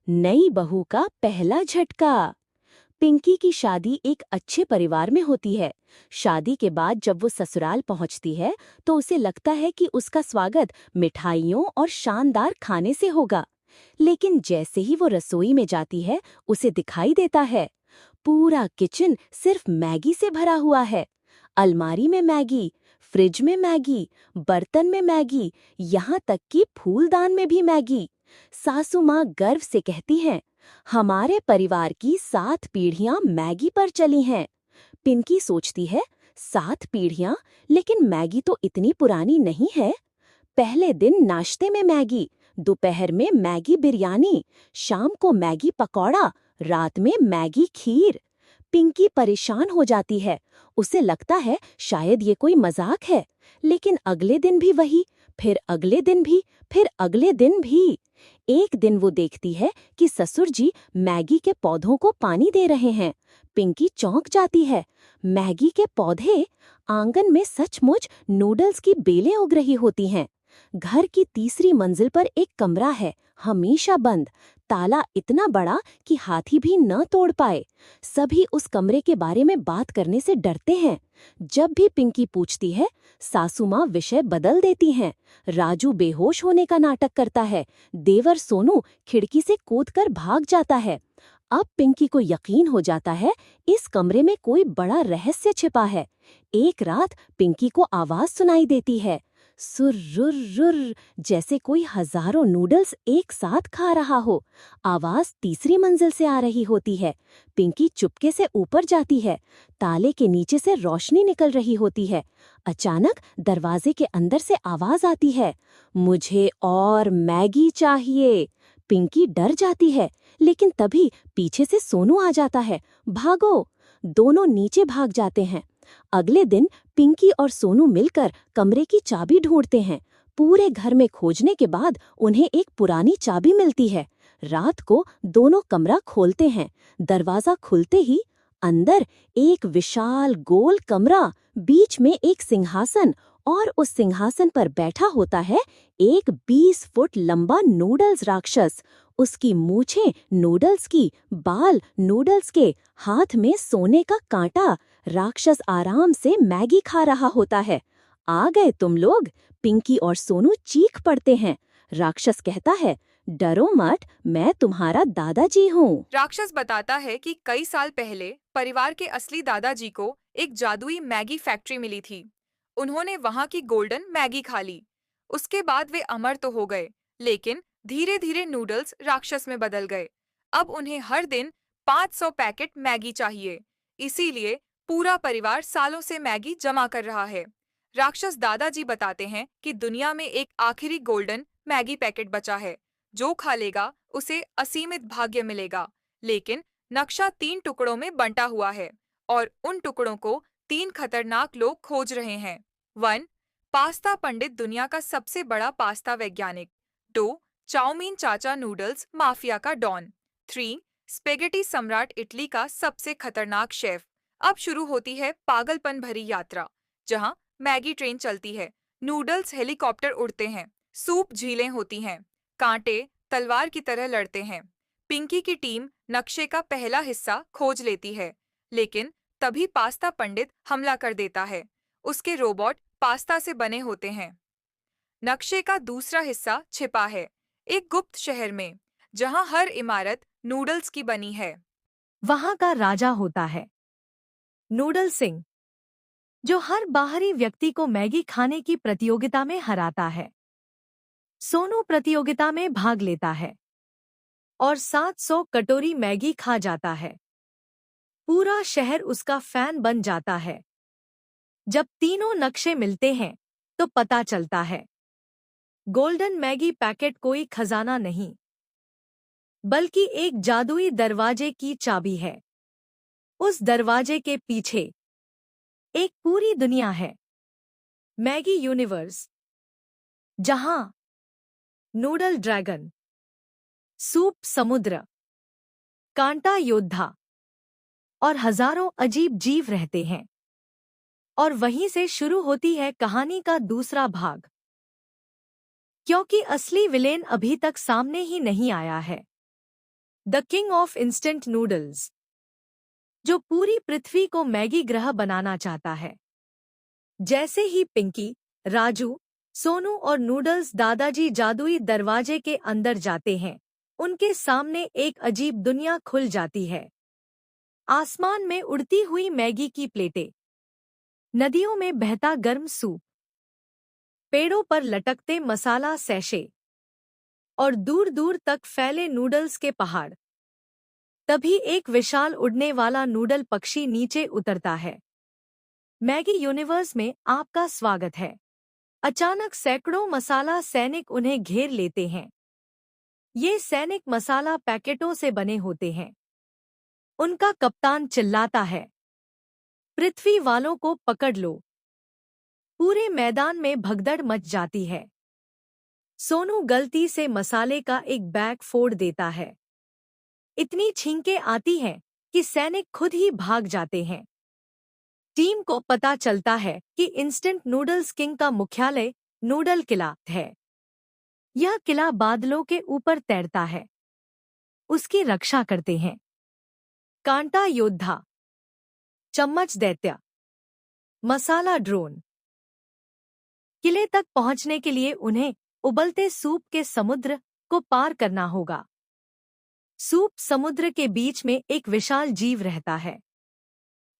नई बहू का पहला झटका। पिंकी की शादी एक अच्छे परिवार में होती है। शादी के बाद जब वो ससुराल पहुंचती है तो उसे लगता है कि उसका स्वागत मिठाइयों और शानदार खाने से होगा। लेकिन जैसे ही वो रसोई में जाती है, उसे दिखाई देता है पूरा किचन सिर्फ मैगी से भरा हुआ है। अलमारी में मैगी, फ्रिज में मैगी, बर्तन में मैगी, यहाँ तक कि फूलदान में भी मैगी। सासू माँ गर्व से कहती हैं, हमारे परिवार की 7 पीढ़ियां मैगी पर चली हैं। पिंकी सोचती है, 7 पीढ़ियां, लेकिन मैगी तो इतनी पुरानी नहीं है। पहले दिन नाश्ते में मैगी, दोपहर में मैगी बिरयानी, शाम को मैगी पकौड़ा, रात में मैगी खीर। पिंकी परेशान हो जाती है। उसे लगता है शायद ये कोई मजाक है। लेकिन अगले दिन भी वही, फिर अगले दिन भी, फिर अगले दिन भी। एक दिन वो देखती है कि ससुर जी मैगी के पौधों को पानी दे रहे हैं। पिंकी चौंक जाती है। मैगी के पौधे? आंगन में सचमुच नूडल्स की बेलें उग रही होती हैं। घर की तीसरी मंजिल पर एक कमरा है, हमेशा बंद, ताला इतना बड़ा कि हाथी भी न तोड़ पाए। सभी उस कमरे के बारे में बात करने से डरते हैं। जब भी पिंकी पूछती है, सासू माँ विषय बदल देती हैं। राजू बेहोश होने का नाटक करता है, देवर सोनू खिड़की से कूदकर भाग जाता है। अब पिंकी को यकीन हो जाता है, इस कमरे में कोई बड़ा रहस्य छिपा है। एक रात पिंकी को आवाज सुनाई देती है, सुर्रुर्रुर, जैसे कोई हजारों नूडल्स एक साथ खा रहा हो। आवाज तीसरी मंजिल से आ रही होती है। पिंकी चुपके से ऊपर जाती है। ताले के नीचे से रोशनी निकल रही होती है। अचानक दरवाजे के अंदर से आवाज आती है, मुझे और मैगी चाहिए। पिंकी डर जाती है, लेकिन तभी पीछे से सोनू आ जाता है। भागो! दोनों नीचे भाग जाते हैं। अगले दिन पिंकी और सोनू मिलकर कमरे की चाबी ढूंढते हैं। पूरे घर में खोजने के बाद उन्हें एक पुरानी चाबी मिलती है। रात को दोनों कमरा खोलते हैं। दरवाजा खुलते ही अंदर एक विशाल गोल कमरा, बीच में एक सिंहासन, और उस सिंहासन पर बैठा होता है एक 20 फुट लंबा नूडल्स राक्षस। उसकी मूछें नूडल्स की, बाल नूडल्स के, हाथ में सोने का कांटा। राक्षस आराम से मैगी खा रहा होता है। आ गए तुम लोग! पिंकी और सोनू चीख पड़ते हैं। राक्षस कहता है, डरो मत, मैं तुम्हारा दादाजी हूँ। राक्षस बताता है कि कई साल पहले परिवार के असली दादाजी को एक जादुई मैगी फैक्ट्री मिली थी। उन्होंने वहां की गोल्डन मैगी खा ली। उसके बाद वे अमर तो हो गए, लेकिन धीरे धीरे नूडल्स राक्षस में बदल गए। अब उन्हें हर दिन 500 पैकेट मैगी चाहिए। इसीलिए पूरा परिवार सालों से मैगी जमा कर रहा है। राक्षस दादाजी बताते हैं कि दुनिया में एक आखिरी गोल्डन मैगी पैकेट बचा है। जो खा लेगा उसे असीमित भाग्य मिलेगा। लेकिन नक्शा 3 टुकड़ों में बंटा हुआ है और उन टुकड़ों को 3 खतरनाक लोग खोज रहे हैं। 1. पास्ता पंडित, दुनिया का सबसे बड़ा पास्ता वैज्ञानिक। 2. चाउमीन चाचा नूडल्स माफिया का डॉन। 3. स्पेगेटी सम्राट, इटली का सबसे खतरनाक शेफ। अब शुरू होती है पागलपन भरी यात्रा, जहां मैगी ट्रेन चलती है, नूडल्स हेलीकॉप्टर उड़ते हैं, सूप झीलें होती हैं, कांटे तलवार की तरह लड़ते हैं। पिंकी की टीम नक्शे का पहला हिस्सा खोज लेती है, लेकिन तभी पास्ता पंडित हमला कर देता है। उसके रोबोट पास्ता से बने होते हैं। नक्शे का दूसरा हिस्सा छिपा है एक गुप्त शहर में, जहां हर इमारत नूडल्स की बनी है। वहां का राजा होता है नूडल सिंह, जो हर बाहरी व्यक्ति को मैगी खाने की प्रतियोगिता में हराता है। सोनू प्रतियोगिता में भाग लेता है और 700 कटोरी मैगी खा जाता है। पूरा शहर उसका फैन बन जाता है। जब तीनों नक्शे मिलते हैं तो पता चलता है गोल्डन मैगी पैकेट कोई खजाना नहीं, बल्कि एक जादुई दरवाजे की चाबी है। उस दरवाजे के पीछे एक पूरी दुनिया है, मैगी यूनिवर्स, जहां नूडल ड्रैगन, सूप समुद्र, कांटा योद्धा और हजारों अजीब जीव रहते हैं। और वहीं से शुरू होती है कहानी का दूसरा भाग, क्योंकि असली विलेन अभी तक सामने ही नहीं आया है। The king of instant noodles, जो पूरी पृथ्वी को मैगी ग्रह बनाना चाहता है। जैसे ही पिंकी, राजू, सोनू और नूडल्स दादाजी जादुई दरवाजे के अंदर जाते हैं, उनके सामने एक अजीब दुनिया खुल जाती है। आसमान में उड़ती हुई मैगी की प्लेटें, नदियों में बहता गर्म सूप, पेड़ों पर लटकते मसाला सैशे और दूर दूर तक फैले नूडल्स के पहाड़। तभी एक विशाल उड़ने वाला नूडल पक्षी नीचे उतरता है। मैगी यूनिवर्स में आपका स्वागत है। अचानक सैकड़ों मसाला सैनिक उन्हें घेर लेते हैं। ये सैनिक मसाला पैकेटों से बने होते हैं। उनका कप्तान चिल्लाता है, पृथ्वी वालों को पकड़ लो। पूरे मैदान में भगदड़ मच जाती है। सोनू गलती से मसाले का एक बैग फोड़ देता है। इतनी छींकें आती हैं कि सैनिक खुद ही भाग जाते हैं। टीम को पता चलता है कि इंस्टेंट नूडल्स किंग का मुख्यालय नूडल किला है। यह किला बादलों के ऊपर तैरता है। उसकी रक्षा करते हैं कांटा योद्धा, चम्मच दैत्य, मसाला ड्रोन। किले तक पहुंचने के लिए उन्हें उबलते सूप के समुद्र को पार करना होगा। सूप समुद्र के बीच में एक विशाल जीव रहता है,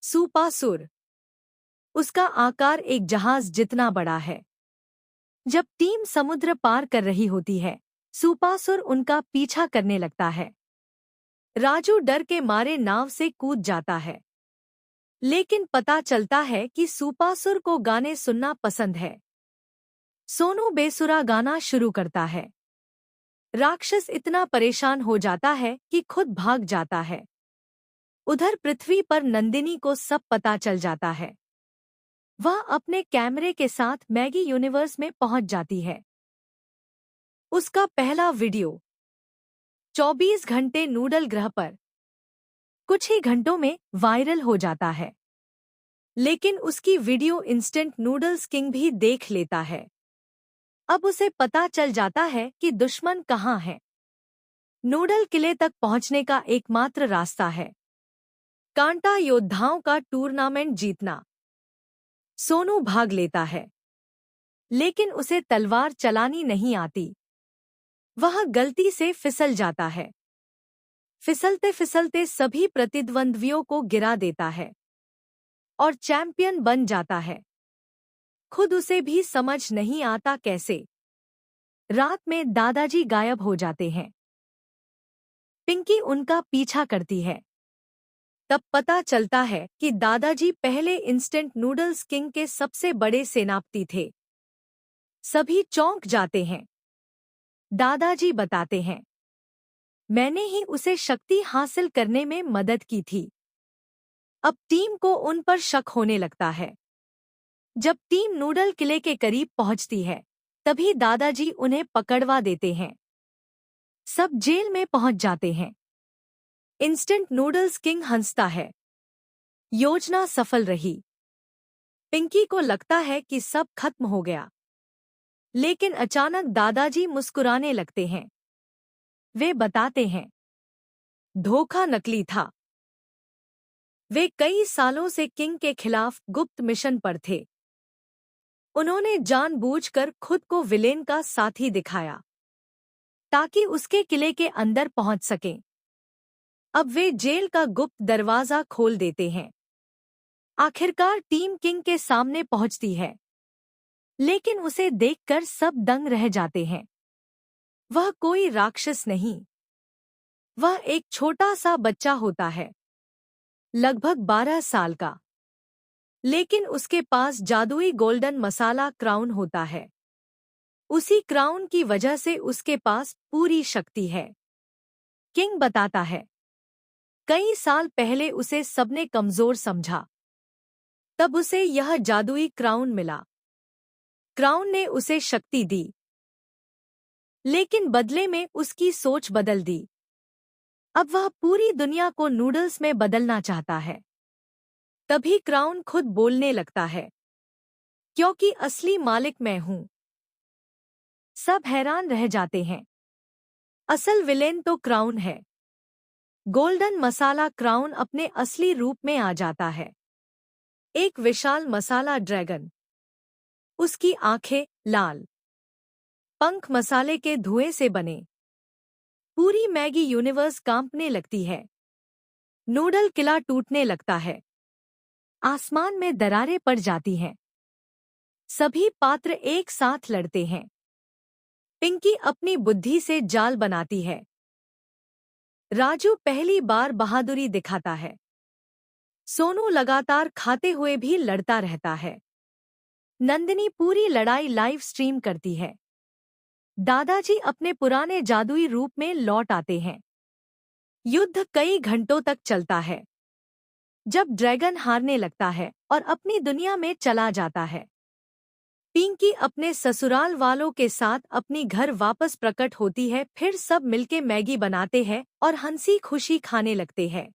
सूपासुर। उसका आकार एक जहाज जितना बड़ा है। जब टीम समुद्र पार कर रही होती है, सूपासुर उनका पीछा करने लगता है। राजू डर के मारे नाव से कूद जाता है, लेकिन पता चलता है कि सूपासुर को गाने सुनना पसंद है। सोनू बेसुरा गाना शुरू करता है। राक्षस इतना परेशान हो जाता है कि खुद भाग जाता है। उधर पृथ्वी पर नंदिनी को सब पता चल जाता है। वह अपने कैमरे के साथ मैगी यूनिवर्स में पहुंच जाती है। उसका पहला वीडियो 24 घंटे नूडल ग्रह पर कुछ ही घंटों में वायरल हो जाता है। लेकिन उसकी वीडियो इंस्टेंट नूडल्स किंग भी देख लेता है। अब उसे पता चल जाता है कि दुश्मन कहाँ है। नूडल किले तक पहुंचने का एकमात्र रास्ता है कांटा योद्धाओं का टूर्नामेंट जीतना। सोनू भाग लेता है, लेकिन उसे तलवार चलानी नहीं आती। वह गलती से फिसल जाता है। फिसलते फिसलते सभी प्रतिद्वंद्वियों को गिरा देता है और चैंपियन बन जाता है। खुद उसे भी समझ नहीं आता कैसे। रात में दादाजी गायब हो जाते हैं। पिंकी उनका पीछा करती है। तब पता चलता है कि दादाजी पहले इंस्टेंट नूडल्स किंग के सबसे बड़े सेनापति थे। सभी चौंक जाते हैं। दादाजी बताते हैं, मैंने ही उसे शक्ति हासिल करने में मदद की थी। अब टीम को उन पर शक होने लगता है। जब टीम नूडल किले के करीब पहुंचती है, तभी दादाजी उन्हें पकड़वा देते हैं। सब जेल में पहुंच जाते हैं। इंस्टेंट नूडल्स किंग हंसता है। योजना सफल रही। पिंकी को लगता है कि सब खत्म हो गया, लेकिन अचानक दादाजी मुस्कुराने लगते हैं। वे बताते हैं, धोखा नकली था। वे कई सालों से किंग के खिलाफ गुप्त मिशन पर थे। उन्होंने जानबूझकर खुद को विलेन का साथी दिखाया, ताकि उसके किले के अंदर पहुंच सकें। अब वे जेल का गुप्त दरवाजा खोल देते हैं। आखिरकार टीम किंग के सामने पहुंचती है, लेकिन उसे देखकर सब दंग रह जाते हैं। वह कोई राक्षस नहीं, वह एक छोटा सा बच्चा होता है, लगभग 12 साल का। लेकिन उसके पास जादुई गोल्डन मसाला क्राउन होता है। उसी क्राउन की वजह से उसके पास पूरी शक्ति है। किंग बताता है, कई साल पहले उसे सबने कमजोर समझा, तब उसे यह जादुई क्राउन मिला। क्राउन ने उसे शक्ति दी, लेकिन बदले में उसकी सोच बदल दी। अब वह पूरी दुनिया को नूडल्स में बदलना चाहता है। तभी क्राउन खुद बोलने लगता है, क्योंकि असली मालिक मैं हूं। सब हैरान रह जाते हैं। असल विलेन तो क्राउन है। गोल्डन मसाला क्राउन अपने असली रूप में आ जाता है। एक विशाल मसाला ड्रैगन। उसकी आंखें लाल, पंख मसाले के धुएं से बने। पूरी मैगी यूनिवर्स कांपने लगती है। नूडल किला टूटने लगता है। आसमान में दरारें पड़ जाती हैं। सभी पात्र एक साथ लड़ते हैं। पिंकी अपनी बुद्धि से जाल बनाती है। राजू पहली बार बहादुरी दिखाता है। सोनू लगातार खाते हुए भी लड़ता रहता है। नंदिनी पूरी लड़ाई लाइव स्ट्रीम करती है। दादाजी अपने पुराने जादुई रूप में लौट आते हैं। युद्ध कई घंटों तक चलता है। जब ड्रैगन हारने लगता है और अपनी दुनिया में चला जाता है, पिंकी अपने ससुराल वालों के साथ अपनी घर वापस प्रकट होती है। फिर सब मिलके मैगी बनाते हैं और हंसी खुशी खाने लगते हैं।